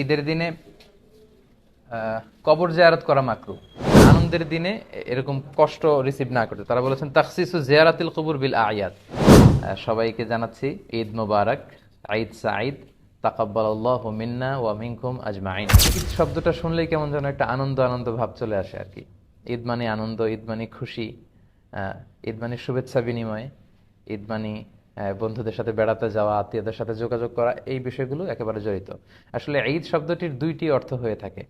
ঈদের দিনে কবর জিয়ারত করা মাকরু। আনন্দের দিনে এরকম কষ্ট রিসিভ না করতে তারা বলেছেন তাখসিসু জিয়ারাতিল কুবুর বিল আয়াত। সবাইকে জানাচ্ছি ঈদ মোবারক, ঈদ সাঈদ, তাকাব্বালাল্লাহু মিন্না ওয়া মিনকুম আজমাইন। ঈদ শব্দটা শুনলেই কেমন যেন একটা আনন্দ আনন্দ ভাব চলে আসে আর কি। ঈদ মানে আনন্দ, ঈদ মানে খুশি, ঈদ মানে শুভেচ্ছা বিনিময়, ঈদ মানে বন্ধুদের সাথে বেড়াতে যাওয়া, আত্মীয়দের সাথে যোগাযোগ করা, এই বিষয়গুলো একেবারে জড়িত। আসলে ঈদ শব্দটির দুইটি অর্থ হয়ে থাকে।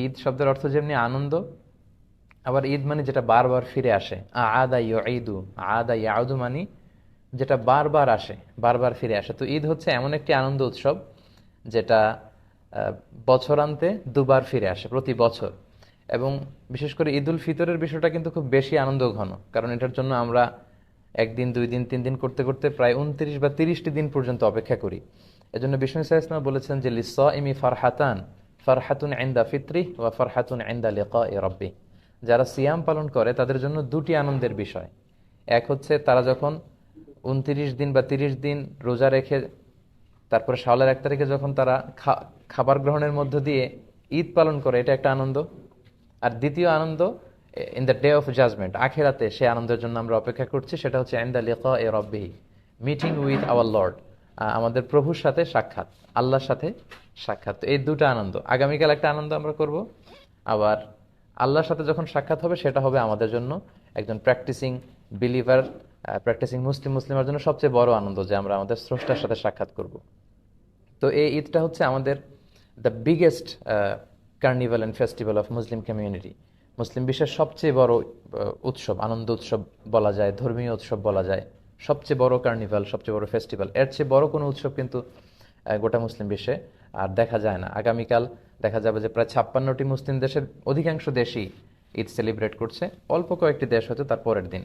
ঈদ শব্দের অর্থ যেমনি আনন্দ, আবার ঈদ মানে যেটা বারবার ফিরে আসে। আদা ইউঈদু, আদা ইয়াউদু মানে যেটা বারবার আসে, বারবার ফিরে আসে। তো ঈদ হচ্ছে এমন একটি আনন্দ উৎসব যেটা বছরান্তে দুবার ফিরে আসে প্রতি বছর। এবং বিশেষ করে ঈদুল ফিতরের বিষয়টা কিন্তু খুব বেশি আনন্দ ঘন, কারণ এটার জন্য আমরা একদিন, দুই দিন, তিন দিন করতে করতে প্রায় 29 বা 30টি দিন পর্যন্ত অপেক্ষা করি। এজন্য বিষ্ণু ইসলাম বলেছেন যে লিসাইমি ফারহাতান, ফারহাতুন ইনদা ফিত্রি ওয়া ফারহাতুন ইনদা লিকাই রাব্বি। যারা সিয়াম পালন করে তাদের জন্য দুটি আনন্দের বিষয়। এক হচ্ছে তারা যখন 29 দিন বা 30 দিন রোজা রেখে তারপরে শাওয়ালের 1 তারিখে যখন তারা খাবার গ্রহণের মধ্য দিয়ে ঈদ পালন করে, এটা একটা আনন্দ। আর দ্বিতীয় আনন্দ in the day of judgement, আখেরাতে সে আনন্দের জন্য আমরা অপেক্ষা করছি, সেটা হচ্ছে ইনদা লিকাই রাব্বিহি, মিটিং উইথ আওয়ার লর্ড, আমাদের প্রভুর সাথে সাক্ষাৎ, আল্লাহর সাথে সাক্ষাৎ। তো এই দুটো আনন্দ, আগামীকাল একটা আনন্দ আমরা করব, আবার আল্লাহর সাথে যখন সাক্ষাৎ হবে সেটা হবে আমাদের জন্য, একজন প্র্যাকটিসিং বিলিভার, প্র্যাকটিসিং মুসলিমের জন্য সবচেয়ে বড় আনন্দ যে আমরা আমাদের স্রষ্টার সাথে সাক্ষাৎ করব। তো এই ঈদটা হচ্ছে আমাদের the biggest carnival and festival of Muslim community. মুসলিম বিশ্বের সবচেয়ে বড় উৎসব, আনন্দ উৎসব বলা যায়, ধর্মীয় উৎসব বলা যায়, সবচেয়ে বড় কার্নিভাল, সবচেয়ে বড় ফেস্টিভ্যাল। এর চেয়ে বড় কোনো উৎসব কিন্তু গোটা মুসলিম বিশ্বে আর দেখা যায় না। আগামীকাল দেখা যাবে যে প্রায় 56টি মুসলিম দেশের অধিকাংশ দেশই ঈদ সেলিব্রেট করছে। অল্প কয়েকটি দেশ হয়তো তার পরের দিন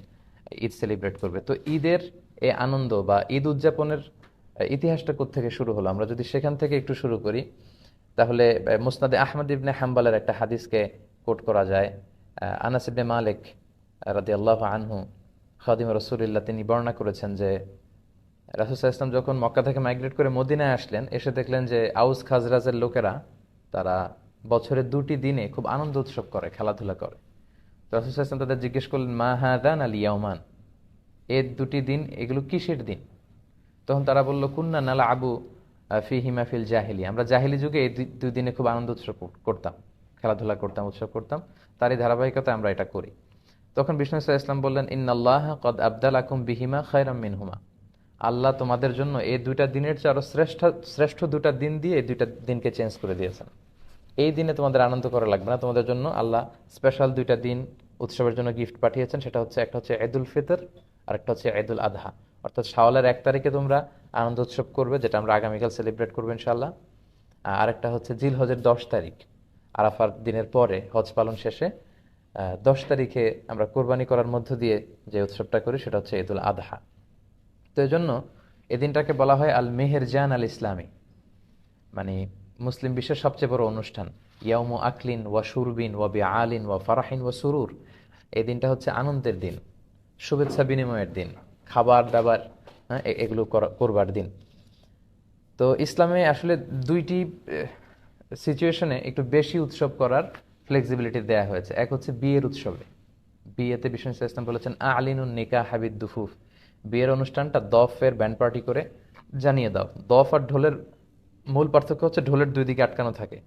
ঈদ সেলিব্রেট করবে। তো ঈদের এই আনন্দ বা ঈদ উদযাপনের ইতিহাসটা কোত্থেকে শুরু হলো, আমরা যদি সেখান থেকে একটু শুরু করি তাহলে মুসনাদে আহমদ ইবনে হাম্বালের একটা হাদিসকে কোট করা যায়। আনাস ইবনে মালিক রাদিয়াল্লাহু আনহু, খাদিম রাসূলুল্লাহ, তিনি বর্ণনা করেছেন যে রাসূল সাল্লাল্লাহু আলাইহি ওয়াসাল্লাম যখন মক্কা থেকে মাইগ্রেট করে মদিনায় আসলেন, এসে দেখলেন যে আউস খাজরাজের লোকেরা তারা বছরের 2টি দিনে খুব আনন্দ উৎসব করে, খেলাধুলা করে। তো রাসূল সাল্লাল্লাহু আলাইহি ওয়াসাল্লাম তাদের জিজ্ঞেস করলেন, মা হাদান আল ইয়াউমান, এই 2টি দিন এগুলো কিসের দিন? তখন তারা বলল, কুন্না নালা আবু ফিহিমা ফিল জাহিলি, আমরা জাহিলি যুগে এই 2 দিনে খুব আনন্দ উৎসব করতাম, খেলাধুলা করতাম, উৎসব করতাম, তারই ধারাবাহিকতায় আমরা এটা করি। তখন বিষ্ণু ইসলাম বললেন, ইন্নাল্লাহ কদ আবদালাকুম বিহিমা খায়রাম মিনহুমা, আল্লাহ তোমাদের জন্য এই 2টা দিনের চেয়ে আরো শ্রেষ্ঠ শ্রেষ্ঠ 2টা দিন দিয়ে এই 2টা দিনকে চেঞ্জ করে দিয়েছেন। এই দিনে তোমাদের আনন্দ করা লাগবে না, তোমাদের জন্য আল্লাহ স্পেশাল 2টা দিন উৎসবের জন্য গিফট পাঠিয়েছেন। সেটা হচ্ছে, একটা হচ্ছে ঈদুল ফিতর আর একটা হচ্ছে ঈদুল আদহা। অর্থাৎ শাওয়ালের 1 তারিখে তোমরা আনন্দ উৎসব করবে, যেটা আমরা আগামীকাল সেলিব্রেট করবো ইনশাআল্লাহ। আরেকটা হচ্ছে জিলহজের 10 তারিখ, আরাফার দিনের পরে হজ পালন শেষে 10 তারিখে আমরা কোরবানি করার মধ্য দিয়ে যে উৎসবটা করি সেটা হচ্ছে ঈদুল আদহা। তো এই জন্য এই দিনটাকে বলা হয় আল মেহেরজান আল ইসলামী, মানে মুসলিম বিশ্বের সবচেয়ে বড় অনুষ্ঠান। ইয়াউমু আকলিন ওয়া শুরবিন ওয়া বিআলিন ওয়া ফারাহিন ওয়া সুরুর, এই দিনটা হচ্ছে আনন্দের দিন, শুভেচ্ছা বিনিময়ের দিন, খাবার দাবার, এগুলো করবার দিন। তো ইসলামে আসলে 2টি সিচুয়েশনে একটু বেশি উৎসব করার ফ্লেক্সিবিলিটি দেয়া হয়েছে। এক হচ্ছে বিয়ের উৎসবে, বিয়েতে বিষ্ণু ইসলাম বলেছেন আলিনুন নিকাহ হাবিদ দুফুফ, বিয়ের অনুষ্ঠানটা দফের ব্যান্ড পার্টি করে জানিয়ে দাও। দফ আর ঢোলের মূল পার্থক্য হচ্ছে ঢোলের 2 দিকে আটকানো থাকে,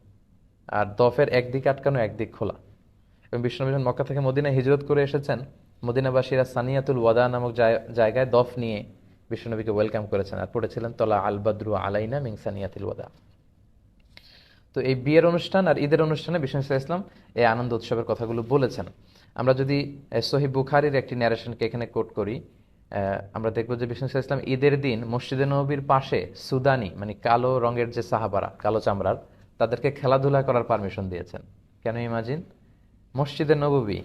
আর দফের একদিকে আটকানো, একদিক খোলা। এবং বিষ্ণু যখন মক্কা থেকে মদিনায় হিজরত করে এসেছেন, মদিনাবাসীরা সানিয়াতুল ওয়াদা নামক জায়গায় দফ নিয়ে বিশ্বনবীকে ওয়েলকাম করেছেন আর পড়েছিলেন তলা আল বদরু আলাইনা মিন সানিয়াতিল ওয়াদা। তো এই বিয়ের অনুষ্ঠান আর ঈদের অনুষ্ঠানে বিষ্ণু ইসলাম এই আনন্দ উৎসবের কথাগুলো বলেছেন। আমরা যদি সহিহ বুখারীর একটি ন্যারেশনকে এখানে কোট করি, আমরা দেখবো যে বিষ্ণু ইসলাম ঈদের দিন মসজিদে নববীর পাশে সুদানি, মানে কালো রঙের যে সাহাবারা, কালো চামড়ার, তাদেরকে খেলাধুলা করার পারমিশন দিয়েছেন। কেন? ইমাজিন, মসজিদে নববী,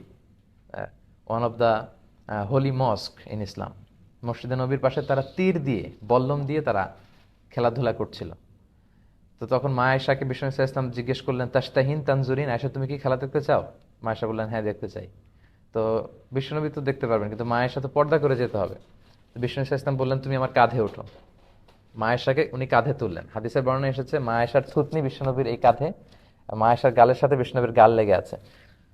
one of the holy mosque in Islam, মসজিদে নবীর পাশে তারা তীর দিয়ে, বল্লম দিয়ে তারা খেলাধুলা করছিল। তো তখন মা আয়েশাকে বিষ্ণু ইসলাম জিজ্ঞেস করলেন, তাশতাহিন তানজুরিন, আয়েশা তুমি কি খেলা দেখতে চাও? মা আয়েশা বললেন, হ্যাঁ দেখতে চাই। তো বিশ্বনবী তো দেখতে পারবেন, কিন্তু মা আয়েশা তো পর্দা করে যেতে হবে। তো বিষ্ণু ইসলাম বললেন, তুমি আমার কাঁধে ওঠো। মা আয়েশাকে উনি কাঁধে তুললেন। হাদিসের বর্ণনা এসেছে মা আয়েশার থুতনি বিশ্বনবীর এই কাঁধে, মা আয়েশার গালের সাথে বিশ্বনবীর গাল লেগে আছে।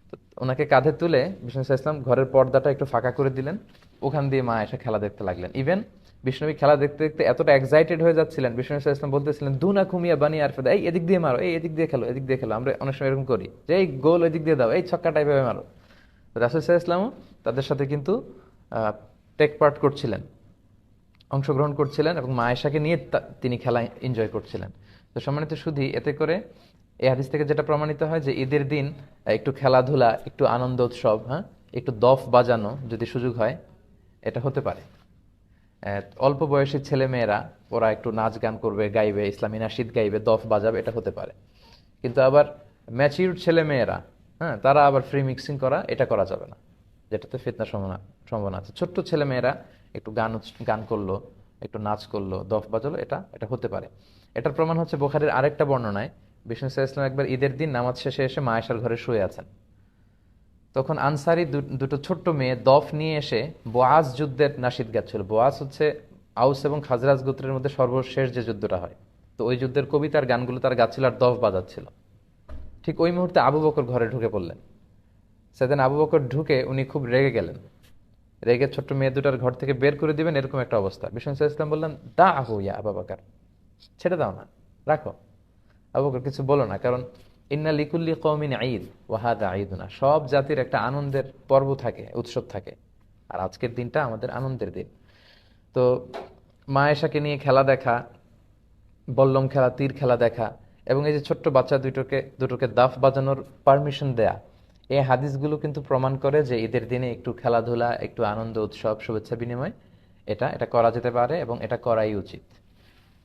তো ওনাকে কাঁধে তুলে বিষ্ণু ইসলাম ঘরের পর্দাটা একটু ফাঁকা করে দিলেন, ওখান দিয়ে মা আয়েশা খেলা দেখতে লাগলেন। ইভেন বিষ্ণবী খেলা দেখতে দেখতে এতটা এক্সাইটেড হয়ে যাচ্ছিলেন, বিষ্ণু ইসলাম বলতেছিলেন দুনা কুমিয়া বানি আরফেদা, এই এদিক দিয়ে মারো, এই এদিক দিয়ে খেলো, এদিক দিয়ে খেলো। আমরা অনেক সময় এরকম করি যে এই গোল এদিক দিয়ে দাও, এই ছক্কা টাইপে মারো। রাসূল সাল্লাল্লাহু আলাইহি ওয়াসাল্লামও তাদের সাথে কিন্তু টেক পার্ট করছিলেন, অংশগ্রহণ করছিলেন, এবং মা আয়েশাকে নিয়ে তিনি খেলা এনজয় করছিলেন। তো সম্মানিত সুধী, এতে করে এই হাদিস থেকে যেটা প্রমাণিত হয় যে ঈদের দিন একটু খেলাধুলা, একটু আনন্দ উৎসব, হ্যাঁ, একটু দফ বাজানো যদি সুযোগ হয়, এটা হতে পারে। অল্প বয়সী ছেলে মেয়েরা ওরা একটু নাচ গান করবে, গাইবে, ইসলামী নাশিদ গাইবে, দফ বাজাবে, এটা হতে পারে। কিন্তু আবার ম্যাচিউরড ছেলে মেয়েরা, হ্যাঁ, তারা আবার ফ্রি মিক্সিং করা, এটা করা যাবে না, যেটাতে ফিতনার সম্ভাবনা আছে। ছোট্ট ছেলে মেয়েরা একটু গান করলো, একটু নাচ করলো, দফ বাজালো, এটা এটা হতে পারে। এটার প্রমাণ হচ্ছে বুখারীর আরেকটা বর্ণনায় বিষ্ণু সাল্লাল্লাহু আলাইহি ওয়াসাল্লাম একবার ঈদের দিন নামাজ শেষে এসে মা আয়েশার ঘরে শুয়ে আছেন। তখন আনসারি দুটো ছোট্ট মেয়ে দফ নিয়ে এসে বোয়াজ যুদ্ধের নাশিদ গাচ্ছিল। বোয়াজ হচ্ছে আউস এবং খাজরাজ গোত্রের মধ্যে সর্বশেষ যে যুদ্ধটা হয়, তো ওই যুদ্ধের কবিতার গানগুলো তারা গাচ্ছিল আর দফ বাজাচ্ছিল। ঠিক ওই মুহূর্তে আবু বকর ঘরে ঢুকে পড়লেন। সেদিন আবু বকর ঢুকে উনি খুব রেগে গেলেন, রেগে ছোট্ট মেয়ে দুটার ঘর থেকে বের করে দিবেন এরকম একটা অবস্থা। বিষ্ণু সাল্লাল্লাহু আলাইহি ওয়াসাল্লাম বললেন দা আহু ইয়া আবু বকর, ছেড়ে দাও না, রাখো। আবু বকর কিছু বলো না, কারণ ইন্না লিকুল্লি কওমিন ঈদ ওয়া হাদা ঈদুনা, সব জাতির একটা আনন্দের পর্ব থাকে, উৎসব থাকে, আর আজকের দিনটা আমাদের আনন্দের দিন। তো মা আয়েশাকে নিয়ে খেলা দেখা, বল্লম খেলা, তীর খেলা দেখা, এবং এই যে ছোট্ট বাচ্চা দুটোকে দাফ বাজানোর পারমিশন দেয়া, এই হাদিসগুলো কিন্তু প্রমাণ করে যে ঈদের দিনে একটু খেলাধুলা, একটু আনন্দ উৎসব, শুভেচ্ছা বিনিময়, এটা এটা করা যেতে পারে এবং এটা করাই উচিত।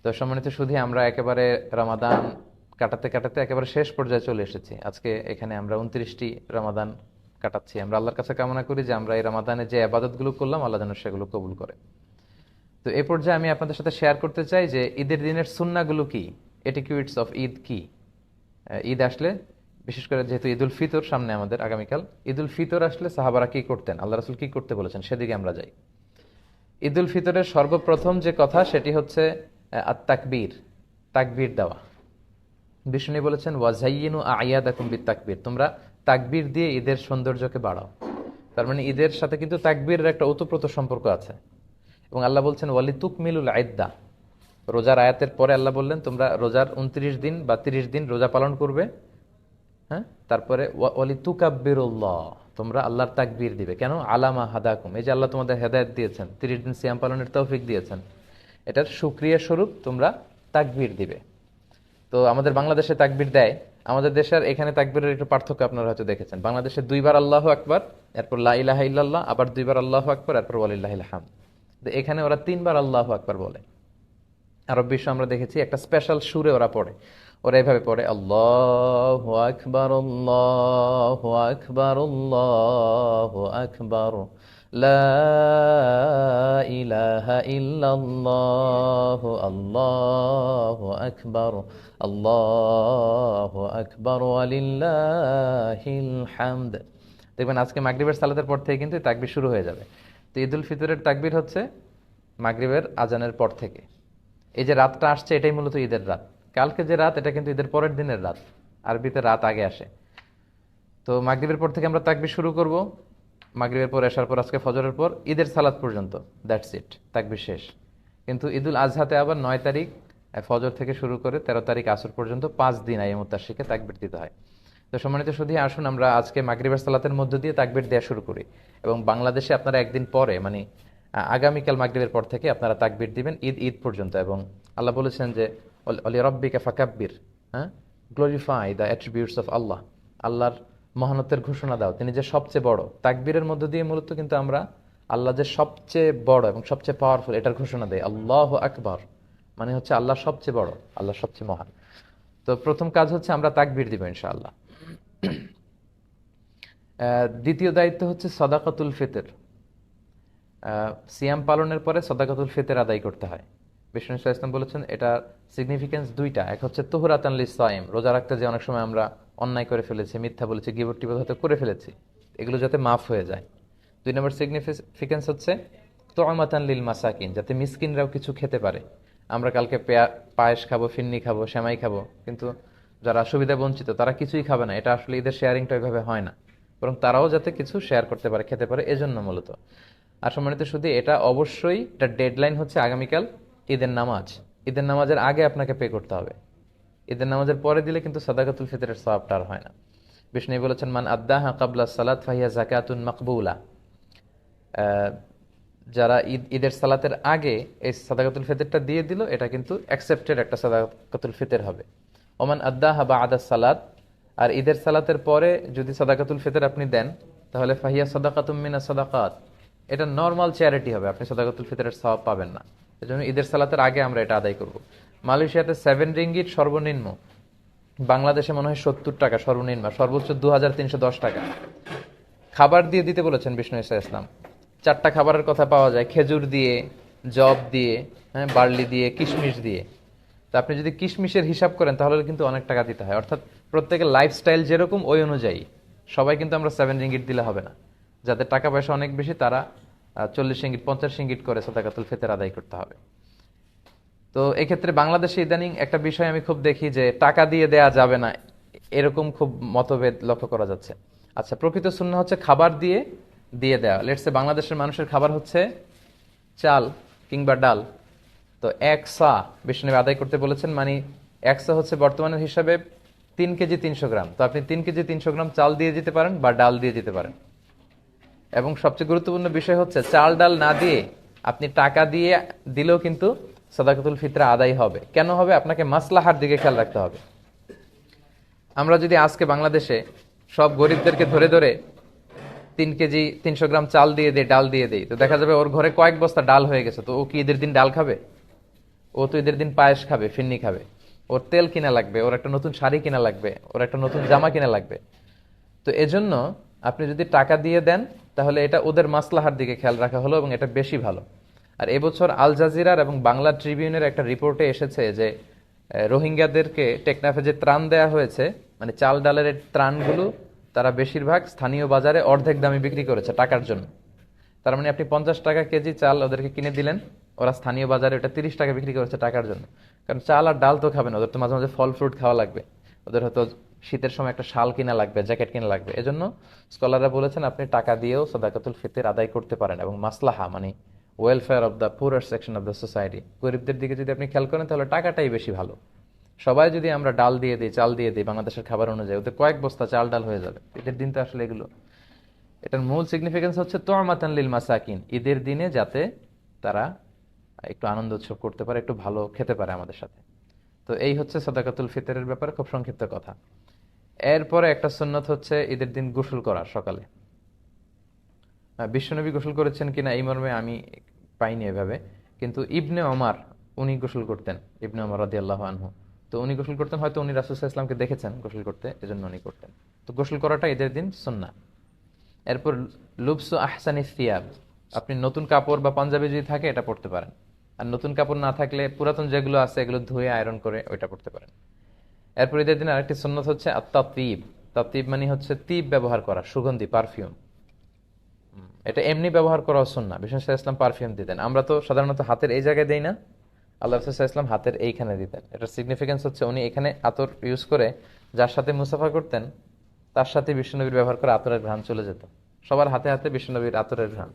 তো সম্মানিত সুধী, আমরা একেবারে রমাদান কাটাতে কাটাতে একেবারে শেষ পর্যায়ে চলে এসেছি। আজকে এখানে আমরা 29টি রমাদান কাটাচ্ছি। আমরা আল্লাহর কাছে কামনা করি যে আমরা এই রমাদানে যে ইবাদতগুলো করলাম আল্লাহ যেন সেগুলো কবুল করে। তো এই পর্যায়ে আমি আপনাদের সাথে শেয়ার করতে চাই যে ঈদের দিনের সুন্নাহগুলো কি, এটিকিউটস অফ ঈদ কি। ঈদ আসলে, বিশেষ করে যেহেতু ঈদুল ফিতর সামনে আমাদের আগামীকাল, ঈদুল ফিতর আসলে সাহাবারা কি করতেন, আল্লাহ রাসূল কি করতে বলেছেন, সেদিকে আমরা যাই। ঈদুল ফিতরের সর্বপ্রথম যে কথা সেটি হচ্ছে তাকবীর, তাকবীর দেওয়া। বিষ্ণু বলেছেন ওয়াজাইয়িনু আয়াদাকুম বিতাকবীর, তোমরা তাকবীর দিয়ে ঈদের সৌন্দর্যকে বাড়াও। তার মানে ঈদের সাথে কিন্তু তাকবীরের একটা ওতপ্রোত সম্পর্ক আছে। এবং আল্লাহ বলছেন ওয়ালিতুকমিলুল ইদ্দা, রোজার আয়াতের পরে আল্লাহ বললেন তোমরা রোজার 29 দিন বা 30 দিন রোজা পালন করবে, হ্যাঁ, তারপরে ওয়ালিতুকাব্বিরুল্লাহ, তোমরা আল্লাহর তাকবীর দিবে। কেন? আলামা হাদাকুম, এই যে আল্লাহ তোমাদের হেদায়েত দিয়েছেন, 30 দিন সিয়াম পালনের তৌফিক দিয়েছেন, এটার শুকরিয়া স্বরূপ তোমরা তাকবীর দিবে। তো আমাদের বাংলাদেশে তাকবীর দেয়, আমাদের দেশের এখানে তাকবীরের একটু পার্থক্য আপনারা হয়তো দেখেছেন। বাংলাদেশে 2 বার আল্লাহু আকবার, এরপর লা ইলাহা ইল্লাল্লাহ, আবার 2 বার আল্লাহু আকবার, এরপর ওয়ালিল্লাহিল হামদ। এখানে ওরা 3 বার আল্লাহু আকবার বলে। আরব বিশ্ব আমরা দেখেছি একটা স্পেশাল সুরে ওরা পড়ে, ওরা এভাবে পড়ে আল্লাহু আকবার আল্লাহু আকবার আল্লাহু আকবার লা ইলাহা ইল্লাল্লাহু আল্লাহু আকবার আল্লাহু আকবার ওয়ালিল্লাহিল হামদ। দেখবেন আজকে মাগরিবের সালাতের পর থেকে কিন্তু তাকবীর শুরু হয়ে যাবে। তো ঈদুল ফিতরের তাকবীর হচ্ছে মাগরিবের আজানের পর থেকে। এই যে রাতটা আসছে এটাই মূলত ঈদের রাত। কালকে যে রাত এটা কিন্তু ঈদের পরের দিনের রাত, আরবিতে রাত আগে আসে। তো মাগরিবের পর থেকে আমরা তাকবীর শুরু করব, মাগরিবের পর এশার পর আজকে ফজরের পর ঈদের সালাত পর্যন্ত, দ্যাটস ইট, তাকবীর শেষ। কিন্তু ঈদুল আজহাতে আবার 9 তারিখ ফজর থেকে শুরু করে 13 তারিখ আসর পর্যন্ত 5 দিন আইয়ামুত তাশরিকে তাকবীর দিতে হয়। তো সম্মানিত সুধী, আসুন আমরা আজকে মাগরিবের সালাতের মধ্য দিয়ে তাকবীর দেওয়া শুরু করি, এবং বাংলাদেশে আপনারা একদিন পরে মানে আগামীকাল মাগরিবের পর থেকে আপনারা তাকবীর দিবেন ঈদ পর্যন্ত। এবং আল্লাহ বলেছেন যে অলি রব্বিকা ফাকাব্বির, হ্যাঁ, গ্লোরিফাই দ্য অ্যাট্রিবিউটস অফ আল্লাহ, আল্লাহর মহানতের ঘোষণা দাও, তিনি যে সবচেয়ে বড়। তাকবীরের মধ্য দিয়ে মূলত কিন্তু আমরা আল্লাহ যে সবচেয়ে বড় এবং সবচেয়ে পাওয়ারফুল এটার ঘোষণা দেয়। আল্লাহু আকবার মানে হচ্ছে আল্লাহ সবচেয়ে বড়, আল্লাহ সবচেয়ে মহান। তো প্রথম কাজ হচ্ছে আমরা তাকবীর দিব ইনশাআল্লাহ। দ্বিতীয় দায়িত্ব হচ্ছে সাদাকাতুল ফিতর। সিয়াম পালনের পরে সাদাকাতুল ফিতর আদায় করতে হয়। বিষ্ণু সাল্লাল্লাহু আলাইহি ওয়াসাল্লাম বলেছেন এটা সিগনিফিকেন্স দুইটা, এক হচ্ছে তুহরাতান লিস-সাইম, রোজা রাখতে যে অনেক সময় আমরা অন্যায় করে ফেলেছি, মিথ্যা বলেছি, গীবত টিবত হয়তো করে ফেলেছি, এগুলো যাতে মাফ হয়ে যায়। 2 নম্বর সিগনিফিকেন্স হচ্ছে তুআমাতান লিল মাসাকিন, যাতে মিসকিনরাও কিছু খেতে পারে। আমরা কালকে পায়েস খাবো, ফিন্নি খাবো, সেমাই খাবো, কিন্তু যারা সুবিধা বঞ্চিত তারা কিছুই খাবে না। এটা আসলে ঈদের শেয়ারিংটা ওইভাবে হয় না, বরং তারাও যাতে কিছু শেয়ার করতে পারে, খেতে পারে, এজন্য মূলত। আর সম্মানিত শুধু এটা অবশ্যই, এটা ডেডলাইন হচ্ছে আগামীকাল ঈদের নামাজ। ঈদের নামাজের আগে আপনাকে পে করতে হবে। ঈদের নামাজের পরে দিলে কিন্তু সাদাকাতুল ফিতরের সওয়াবটা আর হয় না। বিষ্ণু বলেছেন, মান আদ্দাহা কাবলা সালাত ফাহিয়া যাকাতুন মাকবুলা। যারা ঈদের সালাতের আগে এই সাদাকাতুল ফিতরটা দিয়ে দিল, এটা কিন্তু অ্যাকসেপ্টেড একটা সাদাকাতুল ফিতর হবে। ওমান আদ্দাহা বা'দা সালাত, আর ঈদের সালাতের পরে যদি সাদাকাতুল ফিতর আপনি দেন, তাহলে ফাহিয়া সাদাকাতুম মিনাস সাদাকাত, এটা নরমাল চ্যারিটি হবে, আপনি সাদাকাতুল ফিতরের সওয়াব পাবেন না। এজন্য ঈদের সালাতের আগে আমরা এটা আদায় করব। মালয়েশিয়াতে 7 রিঙ্গিট সর্বনিম্ন, বাংলাদেশে মনে হয় 70 টাকা সর্বনিম্ন, সর্বোচ্চ 2310 টাকা। খাবার দিয়ে দিতে বলেছেন বিষ্ণু ঈসা ইসলাম। 4টা খাবারের কথা পাওয়া যায়, খেজুর দিয়ে, জব দিয়ে, হ্যাঁ, বার্লি দিয়ে, কিশমিশ দিয়ে। তো আপনি যদি কিশমিশের হিসাব করেন তাহলে কিন্তু অনেক টাকা দিতে হয়। অর্থাৎ প্রত্যেকের লাইফস্টাইল যেরকম ওই অনুযায়ী, সবাই কিন্তু আমরা 7 রিঙ্গিট দিলে হবে না। যাদের টাকা পয়সা অনেক বেশি তারা 40 রিঙ্গিট, 50 রিঙ্গিট করে সাদাকাতুল ফিতর আদায় করতে হবে। তো এক্ষেত্রে বাংলাদেশে ইদানিং একটা বিষয় আমি খুব দেখি যে টাকা দিয়ে দেয়া যাবে না, এরকম খুব মতভেদ লক্ষ্য করা যাচ্ছে। আচ্ছা, প্রকৃত সুন্নাহ হচ্ছে খাবার দিয়ে দিয়ে দেওয়া। লেটস সে বাংলাদেশের মানুষের খাবার হচ্ছে চাল কিংবা ডাল, তো 1 সা বিষ্ণু আদায় করতে বলেছেন, মানে 1 সা হচ্ছে বর্তমানের হিসাবে 3 কেজি 300 গ্রাম। তো আপনি 3 কেজি 300 গ্রাম চাল দিয়ে দিতে পারেন বা ডাল দিয়ে দিতে পারেন। এবং সবচেয়ে গুরুত্বপূর্ণ বিষয় হচ্ছে চাল ডাল না দিয়ে আপনি টাকা দিয়ে দিলেও কিন্তু সাদাকাতুল ফিতরা আদায় হবে। কেন হবে? আপনাকে মাসলাহার দিকে খেয়াল রাখতে হবে। আমরা যদি আজকে বাংলাদেশে সব গরিবদেরকে ধরে ধরে 3 কেজি 300 গ্রাম চাল দিয়ে দেই, ডাল দিয়ে দেই, তো দেখা যাবে ওর ঘরে কয়েক বস্তা ডাল হয়ে গেছে। তো ও কি ঈদের দিন ডাল খাবে? ও তো ঈদের দিন পায়েস খাবে, ফিন্নি খাবে। ওর তেল কিনা লাগবে, ওর একটা নতুন শাড়ি কিনা লাগবে, ওর একটা নতুন জামা কিনা লাগবে। তো এজন্য আপনি যদি টাকা দিয়ে দেন তাহলে এটা ওদের মাসলাহার দিকে খেয়াল রাখা হলো এবং এটা বেশি ভালো। আর এবছর আল জাজিরার এবং বাংলা ট্রিবিউনের একটা রিপোর্টে এসেছে যে রোহিঙ্গাদেরকে টেকনাফে যে ত্রাণ দেয়া হয়েছে, মানে চাল ডালের ত্রাণগুলো তারা বেশিরভাগ স্থানীয় বাজারে অর্ধেক দামে বিক্রি করেছে টাকার জন্য। তার মানে আপনি 50 টাকা কেজি চাল ওদেরকে কিনে দিলেন, ওরা স্থানীয় বাজারে ওটা 30 টাকা বিক্রি করেছে টাকার জন্য। কারণ চাল আর ডাল তো খাবে না, ওদের তো মাঝে মাঝে ফল ফ্রুট খাওয়া লাগবে, ওদের হয়তো শীতের সময় একটা শাল কিনা লাগবে, জ্যাকেট কিনা লাগবে। এজন্য স্কলাররা বলেছেন আপনি টাকা দিয়েও সাদাকাতুল ফিতর আদায় করতে পারেন, এবং মাসলাহা মানে welfare of the poorer section of the society, গরিবদের দিকে যদি আপনি খেয়াল করেন তাহলে টাকাটাই বেশি ভালো। সবাই যদি আমরা ডাল দিয়ে দিই, চাল দিয়ে দিই বাংলাদেশের খাবার অনুযায়ী, ওদের কয়েক বস্তা চাল ডাল হয়ে যাবে ঈদের দিন। তো আসলে এগুলো, এটার মূল সিগনিফিকেন্স হচ্ছে তু'মাতান লিল মাসাকিন, ঈদের দিনে যাতে তারা একটু আনন্দ উৎসব করতে পারে, একটু ভালো খেতে পারে আমাদের সাথে। তো এই হচ্ছে সাদাকাতুল ফিতরের ব্যাপারে খুব সংক্ষিপ্ত কথা। এরপরে একটা সুন্নত হচ্ছে ঈদের দিন গোসল করা সকালে। বিশ্বনবী গোসল করেছেন কিনা এই মর্মে আমি পাইনি এভাবে, কিন্তু ইবনে ওমর উনি গোসল করতেন, ইবনে ওমর রাদিয়াল্লাহু আনহু। তো উনি গোসল করতেন, হয়তো উনি রাসূল সাল্লাল্লাহু আলাইহি ওয়াসাল্লামকে দেখেছেন গোসল করতে, এজন্য উনি করতেন। তো গোসল করাটা ঈদের দিন সুন্নাহ। এরপর লুবসু আহসানি সিয়াব, আপনি নতুন কাপড় বা পাঞ্জাবি যদি থাকে এটা পরতে পারেন, আর নতুন কাপড় না থাকলে পুরাতন যেগুলো আছে এগুলো ধুয়ে আয়রন করে ওইটা পরতে পারেন। এরপর ঈদের দিন আরেকটি সুন্নাত হচ্ছে আত-তাতিব। তাতিব মানে হচ্ছে তিব ব্যবহার করা, সুগন্ধি, পারফিউম। এটা এমনি ব্যবহার করা সুন্নাহ। বিষ্ণু সাল্লাল্লাহু আলাইহি ওয়াসাল্লাম পারফিউম দিতেন, আমরা তো সাধারণত হাতের এই জায়গায় দেই না, আল্লাহ রাসূল সাল্লাল্লাহু আলাইহি ওয়াসাল্লাম হাতের এইখানে দিতেন। এটার সিগনিফিকেন্স হচ্ছে উনি এখানে আতর ইউজ করে যার সাথে মুসাফা করতেন তার সাথে বিশ্বনবীর ব্যবহার করে আতরের ঘ্রাণ চলে যেত। সবার হাতে হাতে বিশ্বনবীর আতরের ঘ্রাণ।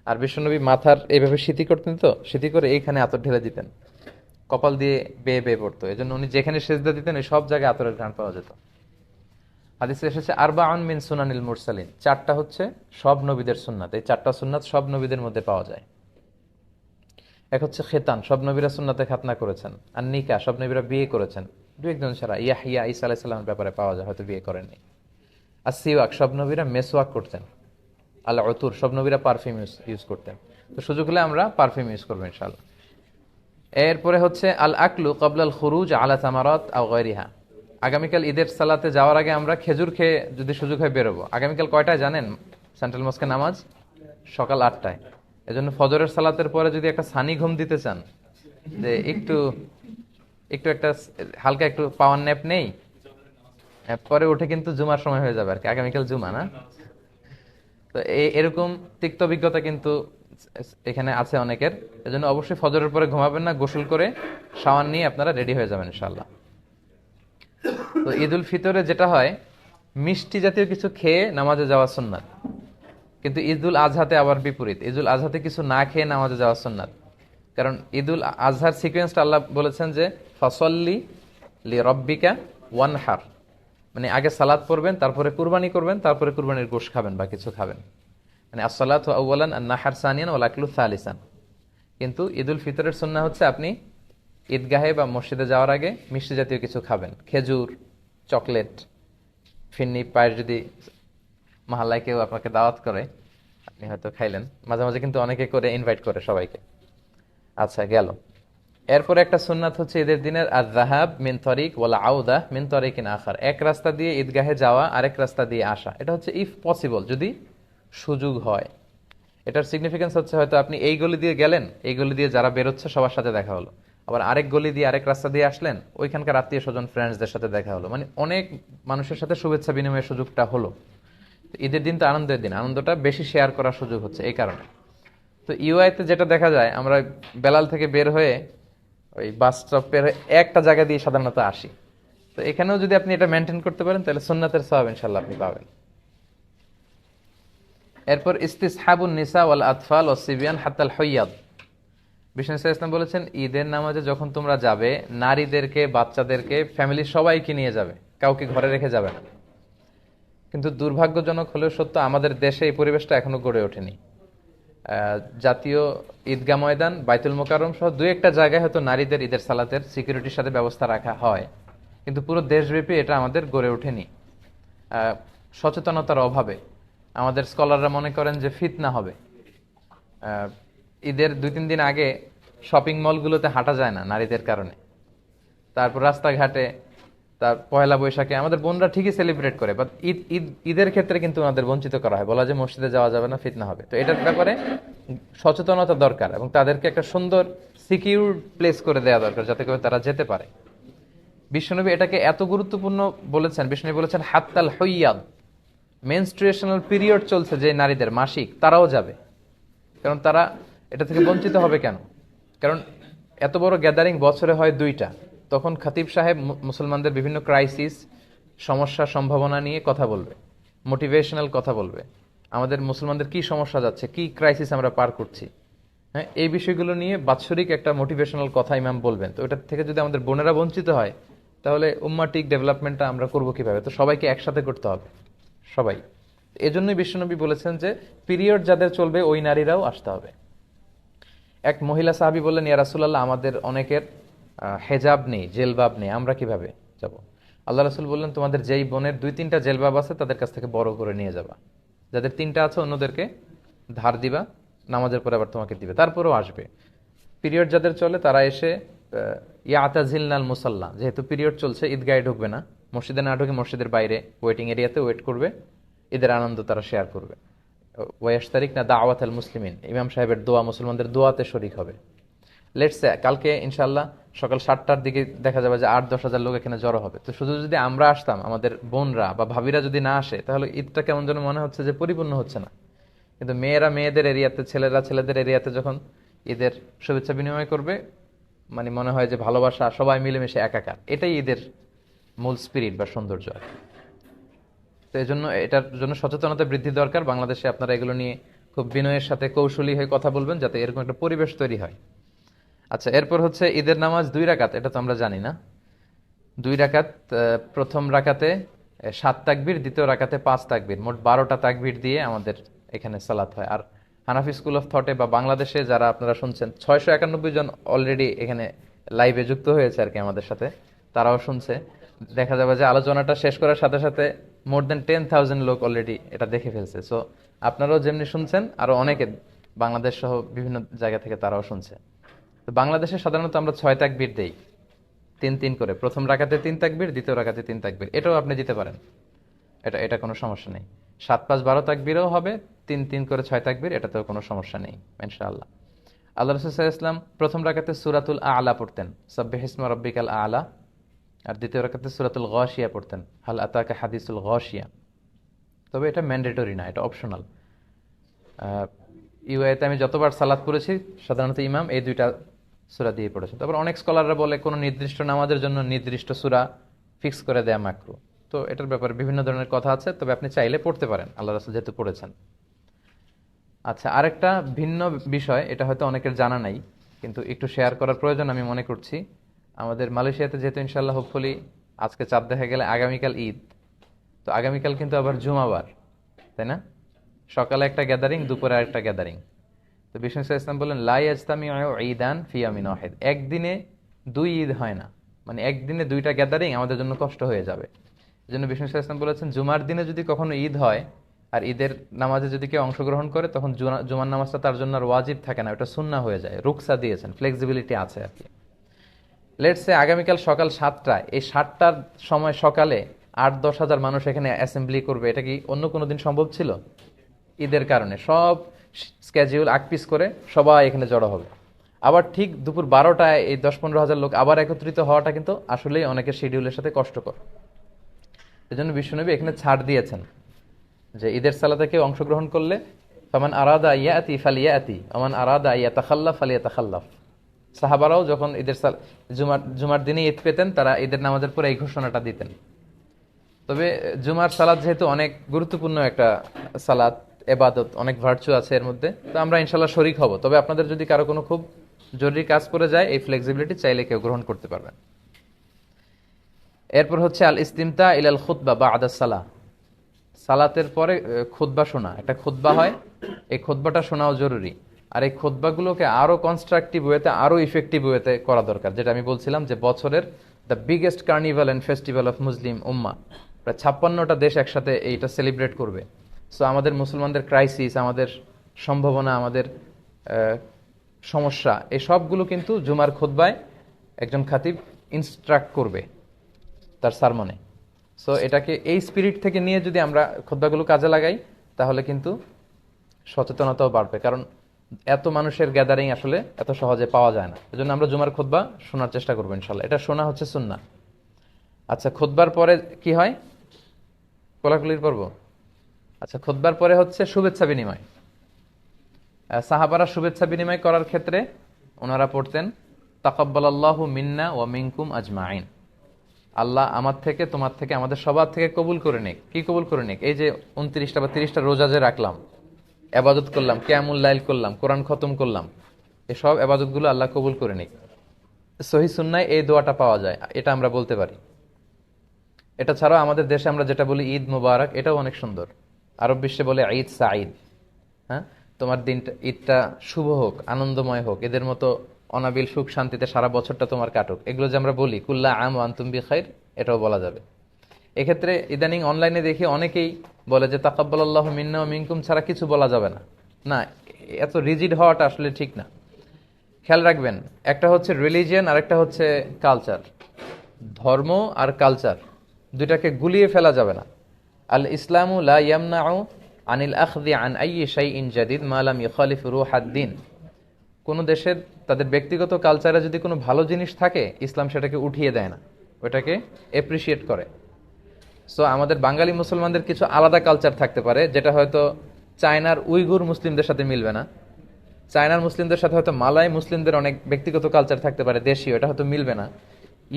আর বিশ্বনবী মাথার এইভাবে সিঁথি করতেন, তো সিঁথি করে এইখানে আতর ঢেলে দিতেন, কপাল দিয়ে বেয়ে বেয়ে পড়তো। এই জন্য উনি যেখানে সেজদা দিতেন ওই সব জায়গায় আতরের ঘ্রাণ পাওয়া যেত। হাদিসে এসেছে আরবাউন মিন সুনানিল মুরসালিন, 4টা হচ্ছে সব নবীদের সুন্নাত। এই 4টা সুন্নাত সব নবীদের মধ্যে পাওয়া যায়। এক হচ্ছে খেতান, সব নবীরা সুন্নাতে খাতনা করেছেন। আর নিকা, সব নবীরা বিয়ে করেছেন, দু একজন ছাড়া। ইয়াহইয়া ঈসা আলাইহিস সালামের ব্যাপারে পাওয়া যায়, হয়তো বিয়ে করেননি। আর সিওয়াক, সব নবীরা মেসওয়াক করতেন। আল উতুর, সব নবীরা পারফিউম ইউজ করতেন। তো সুযোগ হলে আমরা পারফিউম ইউজ করবো ইনশাআল্লাহ। এরপরে হচ্ছে আল আকলু ক্বাবলাল খুরুজ আলা তামারাত আও গায়রিহা, আগামীকাল ঈদের সালাতে যাওয়ার আগে আমরা খেজুর খেয়ে যদি সুযোগ হয় বেরোবো। আগামীকাল কয়টায় জানেন সেন্ট্রাল মস্কে নামাজ? সকাল 8টায়। এজন্য ফজরের সালাতের পরে যদি একটা সানি ঘুম দিতে চান, যে একটু একটু একটা হালকা একটু পাওয়ার ন্যাপ নেই, পরে উঠে কিন্তু জুমার সময় হয়ে যাবে আর কি, আগামীকাল জুমা না। তো এরকম তিক্ত অভিজ্ঞতা কিন্তু এখানে আছে অনেকের। এজন্য অবশ্যই ফজরের পরে ঘুমাবেন না, গোসল করে শাওয়ার নিয়ে আপনারা রেডি হয়ে যাবেন ইনশাআল্লাহ। তো ঈদ উল ফিতরে যেটা হয়, মিষ্টি জাতীয় কিছু খেয়ে নামাজে যাওয়া সুন্নাত। কিন্তু ঈদুল আজহাতে আবার বিপরীত, ঈদুল আজহাতে কিছু না খেয়ে নামাজে যাওয়া সুন্নাত। কারণ ঈদুল আজহার সিকোয়েন্সটা আল্লাহ বলেছেন যে ফসল্লি লি রব্বিকা ওয়ানহার, মানে আগে সালাত পড়বেন, তারপরে কুরবানি করবেন, তারপরে কুরবানির গোশত খাবেন বা কিছু খাবেন। মানে আসসালাতু আউওয়ালান আন নাহার সানিয়ান ওয়াল আকলু সালিসান। কিন্তু ঈদুল ফিতরের সুন্নাহ হচ্ছে আপনি ঈদগাহে বা মসজিদে যাওয়ার আগে মিষ্টি জাতীয় কিছু খাবেন, খেজুর, চকলেট, ফিন্নি, পায়েস যদি মহল্লায় কেউ আপনাকে দাওয়াত করে আপনি হয়তো খাইলেন, মাঝে মাঝে কিন্তু অনেকে করে ইনভাইট করে সবাইকে। আচ্ছা গেল। এরপরে একটা সুন্নাত হচ্ছে ঈদের দিনের আয-যাহাব মিন তরিক ওয়াল আউদা মিন তরিকিন আখার, এক রাস্তা দিয়ে ঈদগাহে যাওয়া, আরেক রাস্তা দিয়ে আসা। এটা হচ্ছে ইফ পসিবল, যদি সুযোগ হয়। এটার সিগনিফিকেন্স হচ্ছে হয়তো আপনি এই গলি দিয়ে গেলেন, এই গলি দিয়ে যারা বেরোচ্ছে সবার সাথে দেখা হলো, আবার আরেক গলি দিয়ে আরেক রাস্তা দিয়ে আসলেন, ওইখানকার আত্মীয় স্বজন ফ্রেন্ডসদের সাথে দেখা হলো, মানে অনেক মানুষের সাথে শুভেচ্ছা বিনিময়ের সুযোগটা হলো। ঈদের দিন তো আনন্দের দিন, আনন্দটা বেশি শেয়ার করার সুযোগ হচ্ছে এই কারণে। তো ইউআইতে যেটা দেখা যায়, আমরা বেলাল থেকে বের হয়ে ওই বাস স্টপের একটা জায়গা দিয়ে সাধারণত আসি। তো এখানেও যদি আপনি এটা মেনটেন করতে পারেন তাহলে সুন্নাতের সওয়াব ইনশাআল্লাহ আপনি পাবেন। এরপর ইস্তিসহাবুন নিসা ওয়াল আতফাল ওয়াস সিবিয়ান হাত্তাল হুইয়াদ। বিষ্ণু ইসলাম বলেছেন ঈদের নামাজে যখন তোমরা যাবে, নারীদেরকে, বাচ্চাদেরকে, ফ্যামিলির সবাইকে নিয়ে যাবে, কাউকে ঘরে রেখে যাবে না। কিন্তু দুর্ভাগ্যজনক হলেও সত্য, আমাদের দেশে এই পরিবেশটা এখনো গড়ে ওঠেনি। জাতীয় ঈদগাহ ময়দান, বাইতুল মোকাররম সহ দুই একটা জায়গায় হয়তো নারীদের ঈদের সালাতের সিকিউরিটির সাথে ব্যবস্থা রাখা হয়, কিন্তু পুরো দেশব্যাপী এটা আমাদের গড়ে ওঠেনি। সচেতনতার অভাবে আমাদের স্কলাররা মনে করেন যে ফিতনা হবে। ঈদের 2-3 দিন আগে শপিং মলগুলোতে হাঁটা যায় না নারীদের কারণে। তারপর রাস্তাঘাটে, তার পয়লা বৈশাখে আমাদের বোনরা ঠিকই সেলিব্রেট করে, বাট ঈদের ক্ষেত্রে কিন্তু ওনাদের বঞ্চিত করা হয়, বলা যে মসজিদে যাওয়া যাবে না, ফিতনা হবে। তো এটার ব্যাপারে সচেতনতা দরকার এবং তাদেরকে একটা সুন্দর সিকিউর প্লেস করে দেওয়া দরকার যাতে করে তারা যেতে পারে। বিশ্বনবী এটাকে এত গুরুত্বপূর্ণ বলেছেন, বিশ্বনবী বলেছেন হাত্তাল হুইয়াদ, মেনস্ট্রুয়েশনাল পিরিয়ড চলছে যে নারীদের, মাসিক, তারাও যাবে। কারণ তারা এটা থেকে বঞ্চিত হবে কেন? কারণ এত বড় গ্যাদারিং বছরে হয় 2টা, তখন খতিব সাহেব মুসলমানদের বিভিন্ন ক্রাইসিস, সমস্যা, সম্ভাবনা নিয়ে কথা বলবে, মোটিভেশনাল কথা বলবে, আমাদের মুসলমানদের কি সমস্যা যাচ্ছে, কি ক্রাইসিস আমরা পার করছি, হ্যাঁ, এই বিষয়গুলো নিয়ে বাৎসরিক একটা মোটিভেশনাল কথা ইমাম বলবেন। তো ওটার থেকে যদি আমাদের বোনেরা বঞ্চিত হয় তাহলে উম্মাটিক ডেভেলপমেন্টটা আমরা করবো কিভাবে? তো সবাইকে একসাথে করতে হবে, সবাই। এজন্যই বিশ্বনবী বলেছেন যে পিরিয়ড যাদের চলবে ওই নারীরাও আসতে হবে। এক মহিলা সাহাবী বললেন, ইয়া রাসূলুল্লাহ, আমাদের অনেকের হেজাব নেই, জেলবাব নেই, আমরা কিভাবে যাব? আল্লাহ রাসূল বললেন, তোমাদের যেই বোনের 2-3টা জেলবাব আছে তাদের কাছ থেকে বড় করে নিয়ে যাবা, যাদের 3টা আছে অন্যদেরকে ধার দিবা, নামাজের পরে আবার তোমাকে দিবে, তারপরেও আসবে। পিরিয়ড যাদের চলে তারা এসে ইয়াতাজিলনাল মুসাল্লা, যেহেতু পিরিয়ড চলছে ঈদগাহে ঢুকবে না, মসজিদে না ঢুকে মসজিদের বাইরে ওয়েটিং এরিয়াতে ওয়েট করবে, ঈদের আনন্দ তারা শেয়ার করবে। ওয়াশতারিক না দাওয়াত আল মুসলিমিন, ইমাম সাহেবের দোয়া, মুসলমানদের দোয়াতে শরীক হবে। লেটস সে কালকে ইনশাল্লাহ সকাল 7টার দিকে দেখা যাবে যে 8-10 হাজার লোক এখানে জড়ো হবে। তো শুধু যদি আমরা আসতাম, আমাদের বোনরা বা ভাবিরা যদি না আসে, তাহলে ঈদটা কেমন যেন মনে হচ্ছে যে পরিপূর্ণ হচ্ছে না। কিন্তু মেয়েরা মেয়েদের এরিয়াতে, ছেলেরা ছেলেদের এরিয়াতে যখন ঈদের শুভেচ্ছা বিনিময় করবে, মানে মনে হয় যে ভালোবাসা, সবাই মিলেমিশে একাকার, এটাই ঈদের মূল স্পিরিট বা সৌন্দর্য আর কি। তো এই জন্য এটার জন্য সচেতনতা বৃদ্ধি দরকার। বাংলাদেশে আপনারা এগুলো নিয়ে খুব বিনয়ের সাথে কৌশলী হয়ে কথা বলবেন যাতে এরকম একটা পরিবেশ তৈরি হয়। আচ্ছা, এরপর হচ্ছে ঈদের নামাজ 2 রাকাত, এটা তো আমরা জানি না। 2 রাকাত, প্রথম রাকাতে 7 তাকবীর, দ্বিতীয় রাকাতে 5 তাকবীর, মোট 12টা তাকবীর দিয়ে আমাদের এখানে সালাত হয়। আর হানাফি স্কুল অফ থটে বা বাংলাদেশে যারা আপনারা শুনছেন, 691 জন অলরেডি এখানে লাইভে যুক্ত হয়েছে আর কি আমাদের সাথে, তারাও শুনছে। দেখা যাবে যে আলোচনাটা শেষ করার সাথে সাথে মোর দেন 10,000 লোক অলরেডি এটা দেখে ফেলছে। সো আপনারাও যেমনি শুনছেন, আরো অনেকে বাংলাদেশ সহ বিভিন্ন জায়গা থেকে তারাও শুনছে। তো বাংলাদেশে সাধারণত আমরা 6 তাকবীর দেই, 3-3 করে। প্রথম রাকাতে 3 তাকবীর, দ্বিতীয় রাকাতে 3 তাকবীর, এটাও আপনি দিতে পারেন, এটা এটা কোনো সমস্যা নেই। 7-5-12 তাকবীরও হবে, 3-3 করে 6 তাকবীর, এটাতেও কোনো সমস্যা নেই ইনশাআল্লাহ। আল্লাহ রাসূল সাল্লাল্লাহু আলাইহি ওয়াসাল্লাম প্রথম রাকাতে সূরাতুল আ'লা পড়তেন, সাব্বিহিসমা রাব্বিকাল আ'লা, আর দ্বিতীয় রাকাতে সূরাতুল গাশিয়া পড়তেন, হাল আতাকা হাদিসুল গাশিয়া। তবে এটা ম্যান্ডেটরি না, এটা অপশনাল। ইউএতে আমি যতবার সালাত পড়েছি সাধারণত ইমাম এই দুইটা সূরা দিয়ে পড়েছে। তারপর অনেক স্কলাররা বলে কোনো নির্দিষ্ট নামাজের জন্য নির্দিষ্ট সূরা ফিক্স করে দেয়া মাকরু। তো এটার ব্যাপারে বিভিন্ন ধরনের কথা আছে, তবে আপনি চাইলে পড়তে পারেন, আল্লাহ রাসূল যেহেতু পড়েছেন। আচ্ছা, আরেকটা ভিন্ন বিষয়, এটা হয়তো অনেকের জানা নাই কিন্তু একটু শেয়ার করার প্রয়োজন আমি মনে করছি। আমাদের মালয়েশিয়াতে যেহেতু ইনশাআল্লাহ হোপফুলি আজকে চাঁদ দেখা গেলে আগামীকাল ঈদ, তো আগামীকাল কিন্তু আবার জুমাবার, তাই না? সকালে একটা গ্যাদারিং, দুপুরে আরেকটা গ্যাদারিং। তো বিষ্ণু ইসলাম বললেন লা ইয়াজতামিউ ঈদান ফি ইয়ামিন ওয়াহিদ, একদিনে দুই ঈদ হয় না, মানে একদিনে দুইটা গ্যাদারিং আমাদের জন্য কষ্ট হয়ে যাবে। এজন্য বিষ্ণু ইসলাম বলেছেন জুমার দিনে যদি কখনো ঈদ হয় আর ঈদের নামাজে যদি কেউ অংশগ্রহণ করে তখন জুমার নামাজটা তার জন্য আর ওয়াজিব থাকে না, ওটা সুন্নাহ হয়ে যায়। রুকসা দিয়েছেন, ফ্লেক্সিবিলিটি আছে আর কি। লেটস সে আগামীকাল সকাল 7টায়, এই 7টার সময় সকালে 8-10 হাজার মানুষ এখানে অ্যাসেম্বলি করবে, এটা কি অন্য কোনো দিন সম্ভব ছিল? ঈদের কারণে সব স্কেজিউল আকপিস করে সবাই এখানে জড়ো হবে। আবার ঠিক দুপুর 12টায় এই 10-15 হাজার লোক আবার একত্রিত হওয়াটা কিন্তু আসলেই অনেকের শিডিউলের সাথে কষ্টকর। এজন্য বিশ্বনবী এখানে ছাড় দিয়েছেন যে ঈদের সালাতে কেউ অংশগ্রহণ করলে ফামান আরাদা ইয়াতি ফালিয়াতি ওমান আরাদা ইয়াতাখাল্লাফ ফালিয়াতাখাল্লাফ। সাহাবারাও যখন জুমার দিনে ঈদ পেতেন তারা ঈদের নামাজের পরে এই ঘোষণাটা দিতেন। তবে জুমার সালাত যেহেতু অনেক গুরুত্বপূর্ণ একটা সালাত, এবাদত, অনেক ভার্চু আছে এর মধ্যে, তো আমরা ইনশাল্লাহ শরিক হব। তবে আপনাদের যদি কারো কোনো খুব জরুরি কাজ পড়ে যায় এই ফ্লেক্সিবিলিটি চাইলে কেউ গ্রহণ করতে পারবেন। এরপর হচ্ছে আল ইস্তিমতা ইলাল খুতবা বা'দা সালাহ, সালাতের পরে খুতবা শোনা। একটা খুতবা হয়, এই খুতবাটা শোনাও জরুরি। আর এই খুতবাগুলোকে আরো কনস্ট্রাকটিভ ওয়েতে, আরো ইফেক্টিভ ওয়েতে করা দরকার। যেটা আমি বলছিলাম যে বছরের the biggest carnival and festival of Muslim উম্মাহ, প্রায় 56টা দেশ একসাথে এইটা সেলিব্রেট করবে। সো আমাদের মুসলমানদের ক্রাইসিস, আমাদের সম্ভাবনা, আমাদের সমস্যা, এই সবগুলো কিন্তু জুমার খুতবায় একজন খাতিব ইনস্ট্রাক্ট করবে তার সারমনে। সো এটাকে এই স্পিরিট থেকে নিয়ে যদি আমরা খুতবাগুলো কাজে লাগাই তাহলে কিন্তু সচেতনতাও বাড়বে, কারণ এত মানুষের গ্যাদারিং আসলে এত সহজে পাওয়া যায় না। এজন্য আমরা জুমার খুতবা শোনার চেষ্টা করবো ইনশাল্লাহ। এটা শোনা হচ্ছে সুন্নাহ। আচ্ছা, খুতবার পরে কি হয়? কোলাকুলির পর্ব। আচ্ছা, খুতবার পরে হচ্ছে শুভেচ্ছা বিনিময়। সাহাবারা শুভেচ্ছা বিনিময় করার ক্ষেত্রে ওনারা পড়তেন তাকাব্বালাল্লাহু মিন্না ওয়া মিনকুম আজমাইন, আল্লাহ আমার থেকে, তোমার থেকে, আমাদের সবার থেকে কবুল করে নিক। কি কবুল করে নিক? এই যে 29টা বা 30টা রোজা যে রাখলাম, এবাদত করলাম, কিয়ামুল লাইল করলাম, কোরআন খতম করলাম, এসব এবাদতগুলো আল্লাহ কবুল করে নিক। সহিহ সুন্নায় এই দোয়াটা পাওয়া যায়, এটা আমরা বলতে পারি। এটা ছাড়াও আমাদের দেশে আমরা যেটা বলি ঈদ মুবারক, এটাও অনেক সুন্দর। আরব বিশ্বে বলে ঈদ সাঈদ। হ্যাঁ, তোমার দিনটা, ঈদটা শুভ হোক, আনন্দময় হোক, এদের মতো অনাবিল সুখ শান্তিতে সারা বছরটা তোমার কাটুক। এগুলো যে আমরা বলি কুল্লা আম ওয়া আনতুম বিখাইর, এটাও বলা যাবে। এক্ষেত্রে ইদানিং অনলাইনে দেখি অনেকেই বলে যে তাকাব্বালাল্লাহু মিন্না ওয়া মিনকুম ছাড়া কিছু বলা যাবে না। না, এত রিজিড হওয়াটা আসলে ঠিক না। খেয়াল রাখবেন, একটা হচ্ছে রিলিজিয়ান আর একটা হচ্ছে কালচার। ধর্ম আর কালচার দুইটাকে গুলিয়ে ফেলা যাবে না। আল ইসলামু লা ইয়ামনাউ আনিল আখযি আন আইয়ি শাইইন জাদিদ মা লাম ইখালিফ রূহাদ-দ্বীন। কোন দেশের তাদের ব্যক্তিগত কালচারে যদি কোনো ভালো জিনিস থাকে, ইসলাম সেটাকে উঠিয়ে দেয় না, ওটাকে এপ্রিসিয়েট করে। সো আমাদের বাঙালি মুসলমানদের কিছু আলাদা কালচার থাকতে পারে, যেটা হয়তো চায়নার উইগুর মুসলিমদের সাথে মিলবে না। চায়নার মুসলিমদের সাথে হয়তো মালয় মুসলিমদের অনেক ব্যক্তিগত কালচার থাকতে পারে, দেশীয়, এটা হয়তো মিলবে না।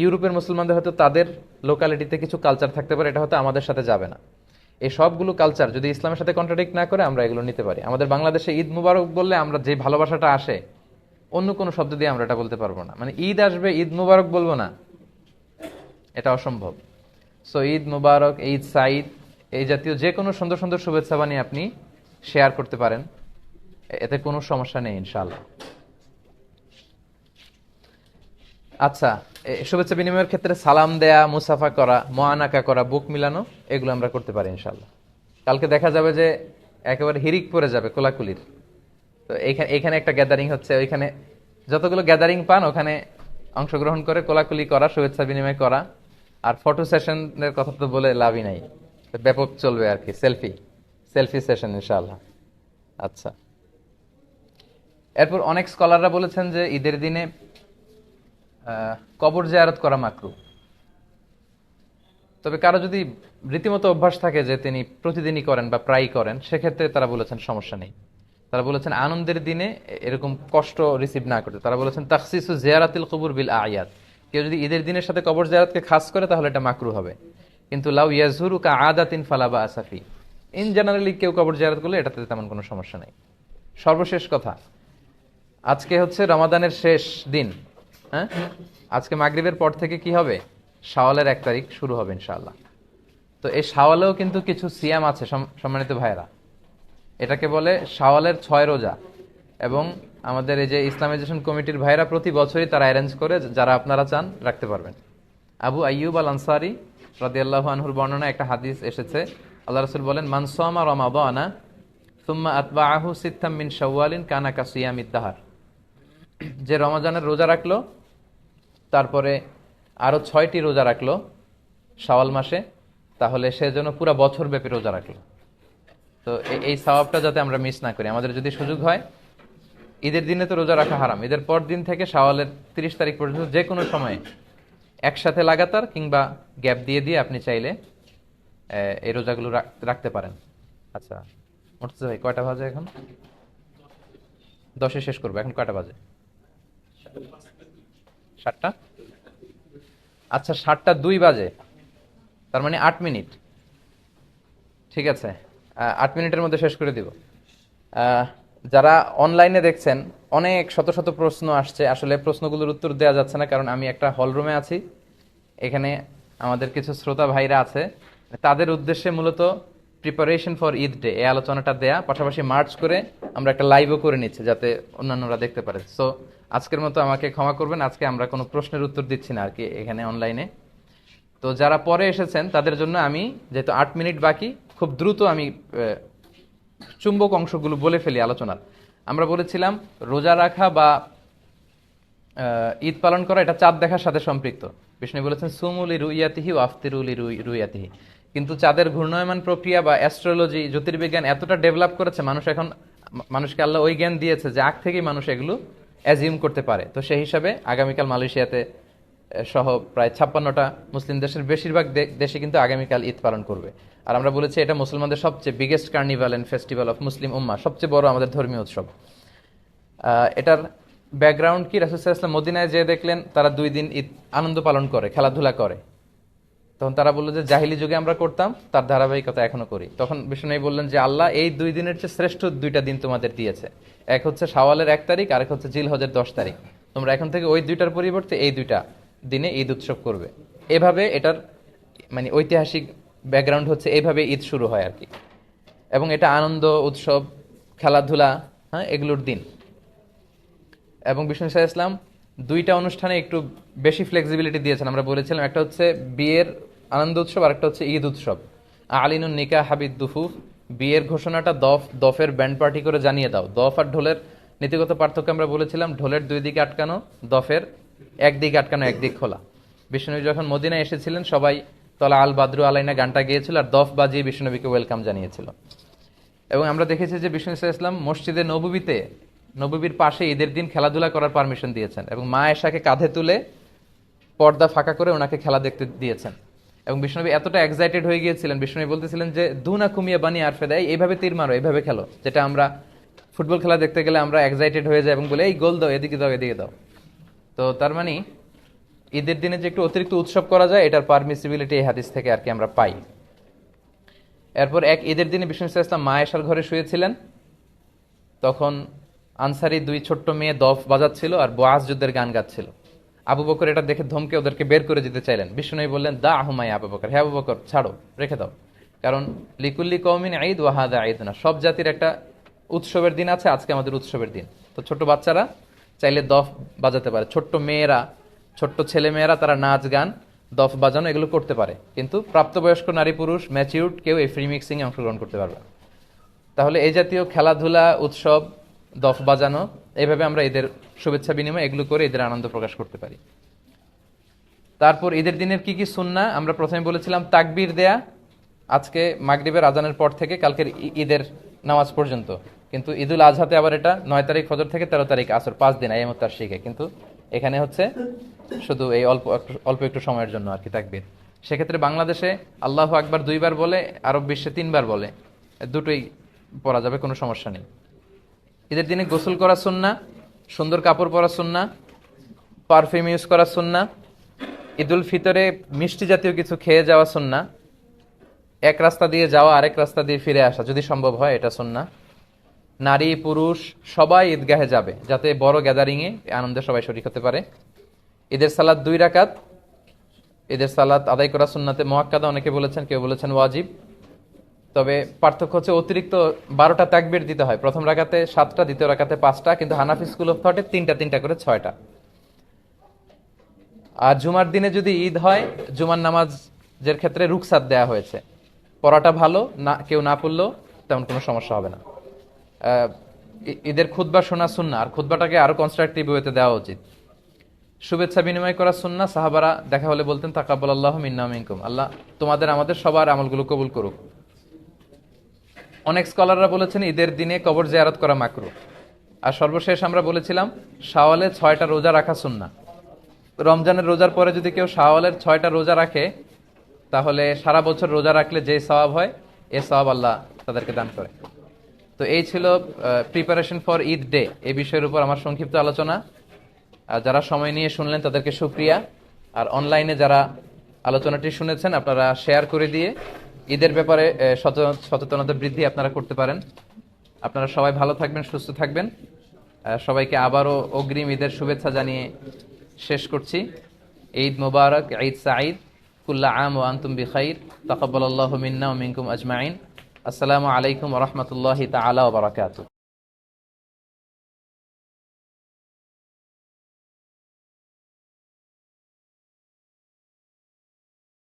ইউরোপের মুসলমানদের হয়তো তাদের লোকালিটিতে কিছু কালচার থাকতে পারে, এটা হয়তো আমাদের সাথে যাবে না। এই সবগুলো কালচার যদি ইসলামের সাথে কন্ট্রাডিক্ট না করে আমরা এগুলো নিতে পারি। আমাদের বাংলাদেশে ঈদ মুবারক বললে আমরা যে ভালোবাসাটা আসে, অন্য কোনো শব্দ দিয়ে আমরা এটা বলতে পারবো না। মানে ঈদ আসবে, ঈদ মুবারক বলবো না, এটা অসম্ভব। সো ঈদ মুবারক, ঈদ সাঈদ, এই জাতীয় যে কোনো সুন্দর সুন্দর শুভেচ্ছা বানিয়ে আপনি শেয়ার করতে পারেন, এতে কোনো সমস্যা নেই ইনশাআল্লাহ। আচ্ছা, শুভেচ্ছা বিনিময়ের ক্ষেত্রে সালাম দেয়া, মুসাফা করা, মুআনাকা করা, বুক মিলানো, এগুলো আমরা করতে পারি ইনশাআল্লাহ। কালকে দেখা যাবে যে একেবারে হিরিক পড়ে যাবে কোলাকুলির। তো এখানে একটা গ্যাদারিং হচ্ছে, ওইখানে যতগুলো গ্যাদারিং পান ওখানে অংশগ্রহণ করে কোলাকুলি করা, শুভেচ্ছা বিনিময় করা। আর ফটো সেশনের কথা তো বলে লাভই নাই, ব্যাপক চলবে আর কি, সেলফি সেশন ইনশাআল্লাহ। আচ্ছা, এরপর অনেক স্কলাররা বলেছেন যে ঈদের দিনে কবর জিয়ারত করা মাকরুহ। তবে কারো যদি রীতিমতো অভ্যাস থাকে যে তিনি প্রতিদিনই করেন বা প্রায়ই করেন, সেক্ষেত্রে তারা বলেছেন সমস্যা নেই। তারা বলেছেন আনন্দের দিনে এরকম কষ্ট রিসিভ না করতে। তারা বলেছেন তাখসিসু জিয়ারাতিল কুবুর বিল আয়াত, কেউ যদি ঈদের দিনের সাথে কবর জিয়ারতকে খাস করে তাহলে এটা মাকরু হবে। কিন্তু লাউ ইয়াজুরু কা আদাতিন ফালা বা আসাফি, ইন জেনারেলি কেউ কবর জিয়ারত করলে এটাতে তেমন কোনো সমস্যা নেই। সর্বশেষ কথা, আজকে হচ্ছে রমাদানের শেষ দিন। হ্যাঁ, আজকে মাগরিবের পর থেকে কি হবে, শাওয়ালের 1 তারিখ শুরু হবে ইনশাআল্লাহ। তো এই শাওয়ালেও কিন্তু কিছু সিয়াম আছে সম্মানিত ভাইরা, এটাকে বলে শাওয়ালের 6 রোজা। এবং আমাদের এই যে ইসলামাইজেশন কমিটির ভাইরা প্রতি বছরই তারা অ্যারেঞ্জ করে, যারা আপনারা চান রাখতে পারবেন। আবু আইয়ুব আল আনসারি রাদিয়াল্লাহু আনহুর বর্ণনা একটা হাদিস এসেছে, আল্লাহ রাসূল বলেন, মান সামা রমাদানা সুম্মা আতবাআহু সিত্তাম মিন শাওয়ালিন কানা কাসিয়ামিদ দাহর, যে রমজানের রোজা রাখলো তারপরে আরো 6টি রোজা রাখলো শাওয়াল মাসে, তাহলে সে যেন পুরো বছর ব্যাপী রোজা রাখলো। তো এই সওয়াবটা যাতে আমরা মিস না করি, আমাদের যদি সুযোগ হয়, ঈদের দিনে তো রোজা রাখা হারাম, ঈদের পর দিন থেকে শাওয়ালের 30 তারিখ পর্যন্ত যে কোনো সময়ে একসাথে লাগাতার কিংবা গ্যাপ দিয়ে দিয়ে আপনি চাইলে এই রোজাগুলো রাখতে পারেন। আচ্ছা মোর্তজা ভাই, কয়টা বাজে এখন? 10-এ শেষ করবো। এখন কয়টা বাজে? 7টা। আচ্ছা 7টা 2 বাজে, তার মানে 8 মিনিট। ঠিক আছে, 8 মিনিটের মধ্যে শেষ করে দিব। যারা অনলাইনে দেখছেন, অনেক শত শত প্রশ্ন আসছে, আসলে প্রশ্নগুলোর উত্তর দেওয়া যাচ্ছে না, কারণ আমি একটা হল রুমে আছি, এখানে আমাদের কিছু শ্রোতা ভাইরা আছে, তাদের উদ্দেশ্যে মূলত প্রিপারেশন ফর ঈদ ডে এই আলোচনাটা দেয়া, পাশাপাশি মার্চ করে আমরা একটা লাইভও করে নিচ্ছি যাতে অন্যান্যরা দেখতে পারে। সো আজকের মতো আমাকে ক্ষমা করবেন, আজকে আমরা কোনো প্রশ্নের উত্তর দিচ্ছি না আর কি এখানে অনলাইনে। তো যারা পরে এসেছেন তাদের জন্য আমি, যেহেতু 8 মিনিট বাকি, খুব দ্রুত আমি চুম্বক অংশগুলো বলে ফেলি আলোচনার। আমরা বলেছিলাম রোজা রাখা বা ঈদ পালন করা এটা চাঁদ দেখার সাথে সম্পৃক্ত। বিষ্ণু বলেছেন সুমুলি রুইয়াতিহি ও আফতিরুলি রুইয়াতিহি। কিন্তু চাঁদের ঘূর্ণায়মান প্রক্রিয়া বা অ্যাস্ট্রোলজি, জ্যোতির্বিজ্ঞান এতটা ডেভেলপ করেছে, মানুষকে আল্লাহ ওই জ্ঞান দিয়েছে যে আগ থেকেই মানুষ এগুলো অ্যাজিউম করতে পারে। তো সেই হিসাবে আগামীকাল মালয়েশিয়াতে সহ প্রায় 56টা মুসলিম দেশের বেশিরভাগ দেশে কিন্তু আগামীকাল ঈদ পালন করবে। আর আমরা বলেছি এটা মুসলমানদের সবচেয়ে biggest carnival and festival of Muslim উম্মাহ, সবচেয়ে বড় আমাদের ধর্মীয় উৎসব। এটার ব্যাকগ্রাউন্ড কি, রাসূল সাল্লাল্লাহু আলাইহি ওয়াসাল্লাম মদিনায় যে দেখলেন তারা 2 দিন ঈদ আনন্দ পালন করে, খেলাধুলা করে। তখন তারা বললো যে জাহিলি যুগে আমরা করতাম, তার ধারাবাহিকতা এখনো করি। তখন বিষ্ণু বললেন যে আল্লাহ এই 2 দিনের চেয়ে শ্রেষ্ঠ 2টা দিন তোমাদের দিয়েছে, এক হচ্ছে শাওয়ালের 1 তারিখ, আর এক হচ্ছে জিলহজের 10 তারিখ। তোমরা এখন থেকে ওই 2টার পরিবর্তে এই 2টা দিনে ঈদ উৎসব করবে। এভাবে এটার মানে ঐতিহাসিক ব্যাকগ্রাউন্ড হচ্ছে এইভাবে ঈদ শুরু হয় আর কি। এবং এটা আনন্দ উৎসব, খেলাধুলা, হ্যাঁ, এগুলোর দিন। এবং বিষ্ণু সাল্লাল্লাহু আলাইহি ওয়াসাল্লাম 2টা অনুষ্ঠানে একটু বেশি ফ্লেক্সিবিলিটি দিয়েছেন। আমরা বলেছিলাম একটা হচ্ছে বিয়ের আনন্দ উৎসব, আর একটা হচ্ছে ঈদ উৎসব। আলিনুন নিকাহ হাবিদ দুফুফ, বিয়ের ঘোষণাটা দফের ব্যান্ড পার্টি করে জানিয়ে দাও। দফ আর ঢোলের নীতিগত পার্থক্য আমরা বলেছিলাম, ঢোলের 2 দিকে আটকানো, দফের একদিকে আটকানো, একদিক খোলা। বিষ্ণুনবী যখন মদিনায় এসেছিলেন সবাই তলা আল বাদরু আলাইনা গানটা গেয়েছিল আর দফ বাজিয়ে বিষ্ণুনবীকে ওয়েলকাম জানিয়েছিল। এবং আমরা দেখেছি যে বিষ্ণু সাল্লাল্লাহু আলাইহি ওয়াসাল্লাম মসজিদে নববীর পাশে ঈদের দিন খেলাধুলা করার পারমিশন দিয়েছেন, এবং মা আয়েশাকে কাঁধে তুলে পর্দা ফাঁকা করে ওনাকে খেলা দেখতে দিয়েছেন। এবং বিষ্ণুনবী এতটা এক্সাইটেড হয়ে গিয়েছিলেন, বিষ্ণুনবী বলতেছিলেন যে দুনা কুমিয়া বানি আরফে দেয়, এইভাবে তীর মারো, এইভাবে খেলো, যেটা আমরা ফুটবল খেলা দেখতে গেলে আমরা এক্সাইটেড হয়ে যাই এবং বলে এই গোল দাও, এদিকে দাও, এদিকে দাও। তো তার মানে ঈদের দিনে যে একটু অতিরিক্ত উৎসব করা যায়, এটার পারমিসিবিলিটি এই হাদিস থেকে আর কি আমরা পাই। এরপর এক ঈদের দিনে বিষ্ণু সাল্লাল্লাহু আলাইহি ওয়াসাল্লাম মা আয়েশার ঘরে শুয়েছিলেন, তখন আনসারি 2 ছোট্ট মেয়ে দফ বাজাচ্ছিল আর বুআস যুদ্ধের গান গাচ্ছিল। আবু বকর এটা দেখে ধমকে ওদেরকে বের করে দিতে চাইলেন। বিষ্ণু বললেন দা আহুমাই আবু বকর, হে আবু বকর ছাড়ো, রেখে দাও, কারণ লিকুল্লি কওমিন ঈদ ওয়া হাদা ঈদুনা, সব জাতির একটা উৎসবের দিন আছে, আজকে আমাদের উৎসবের দিন। তো ছোট বাচ্চারা চাইলে দফ বাজাতে পারে, ছোট্ট ছেলে মেয়েরা তারা নাচ গান দফ বাজানো এগুলো করতে পারে, কিন্তু প্রাপ্তবয়স্ক নারী পুরুষ ম্যাচিউরড কেউ এই ফ্রি মিক্সিং এ অংশগ্রহণ করতে পারবে না। তাহলে এই জাতীয় খেলাধুলা, উৎসব, দফ বাজানো, এইভাবে আমরা ঈদের শুভেচ্ছা বিনিময় এগুলো করে ঈদের আনন্দ প্রকাশ করতে পারি। তারপর ঈদের দিনের কি কি সুন্নাহ, আমরা প্রথমে বলেছিলাম তাকবীর দেয়া, আজকে মাগরিবের আজানের পর থেকে কালকের ঈদের নামাজ পর্যন্ত। কিন্তু ঈদুল আজহাতে আবার এটা 9 তারিখ ফজর থেকে 13 তারিখ আসর, 5 দিন আইয়ামুত তাশরিকে, কিন্তু এখানে হচ্ছে শুধু এই অল্প একটু সময়ের জন্য আর কি তাকবীর। সেক্ষেত্রে বাংলাদেশে আল্লাহু আকবার 2 বার বলে, আরব বিশ্বে 3 বার বলে, দুটোই পড়া যাবে, কোনো সমস্যা নেই। ঈদের দিনে গোসল করা সুন্নাহ, সুন্দর কাপড় পরা সুন্নাহ, পারফিউম ইউজ করা সুন্নাহ, ঈদুল ফিতরে মিষ্টি জাতীয় কিছু খেয়ে যাওয়া সুন্নাহ, এক রাস্তা দিয়ে যাওয়া আরেক রাস্তা দিয়ে ফিরে আসা যদি সম্ভব হয় এটা সুন্নাহ। নারী পুরুষ সবাই ঈদগাহে যাবে যাতে বড় গ্যাদারিংয়ে আনন্দে সবাই শরীক হতে পারে। ঈদের সালাত 2 রাকাত, ঈদের সালাত আদায় করা সুন্নাতে মুআক্কাদা অনেকে বলেছেন, কেউ বলেছেন ওয়াজিব। তবে পার্থক্য হচ্ছে অতিরিক্ত 12টা তাকবীর দিতে হয়, প্রথম রাকাতে 7টা, দ্বিতীয় রাকাতে 5টা, কিন্তু হানাফি স্কুল অফ থটে 3টা করে 6টা। আর জুমার দিনে যদি ঈদ হয়, জুমার নামাজের ক্ষেত্রে রুখসাত দেয়া হয়েছে, পড়াটা ভালো না, কেউ না পড়লেও তেমন কোনো সমস্যা হবে না। ঈদের খুতবা শোনা সুন্নাহ, আর খুতবাটাকে আরো কনস্ট্রাকটিভ ওয়েতে দেওয়া উচিত। শুভেচ্ছা বিনিময় করা সুন্নাহ, সাহাবারা দেখা হলে বলতেন তাকাব্বালাল্লাহু মিন্না ওয়া মিনকুম, আল্লাহ তোমাদের আমাদের সবার আমলগুলো কবুল করুক। অনেক স্কলাররা বলেছেন ঈদের দিনে কবর জিয়ারত করা মাকরুহ। আর সর্বশেষ আমরা বলেছিলাম শাওয়ালে 6টা রোজা রাখা সুন্নাহ। রমজানের রোজার পরে যদি কেউ শাওয়ালের 6টা রোজা রাখে, তাহলে সারা বছর রোজা রাখলে যে সওয়াব হয় এ সওয়াব আল্লাহ তাদেরকে দান করে। তো এই ছিল প্রিপারেশন ফর ঈদ ডে, এই বিষয়ের উপর আমার সংক্ষিপ্ত আলোচনা। আর যারা সময় নিয়ে শুনলেন তাদেরকে শুকরিয়া। আর অনলাইনে যারা আলোচনাটি শুনেছেন আপনারা শেয়ার করে দিয়ে ঈদের ব্যাপারে সচেতনতা বৃদ্ধি আপনারা করতে পারেন। আপনারা সবাই ভালো থাকবেন, সুস্থ থাকবেন। সবাইকে আবারও অগ্রিম ঈদের শুভেচ্ছা জানিয়ে শেষ করছি। ঈদ মুবারক, ঈদ সাঈদ, কুল্লা আম ওয়া আনতুম বিখাইর, তাকাব্বালাল্লাহু মিন্না ওয়া মিনকুম আজমাইন। আসসালামু আলাইকুম ওয়া রাহমাতুল্লাহি তাআলা ওয়া বারাকাতুহু।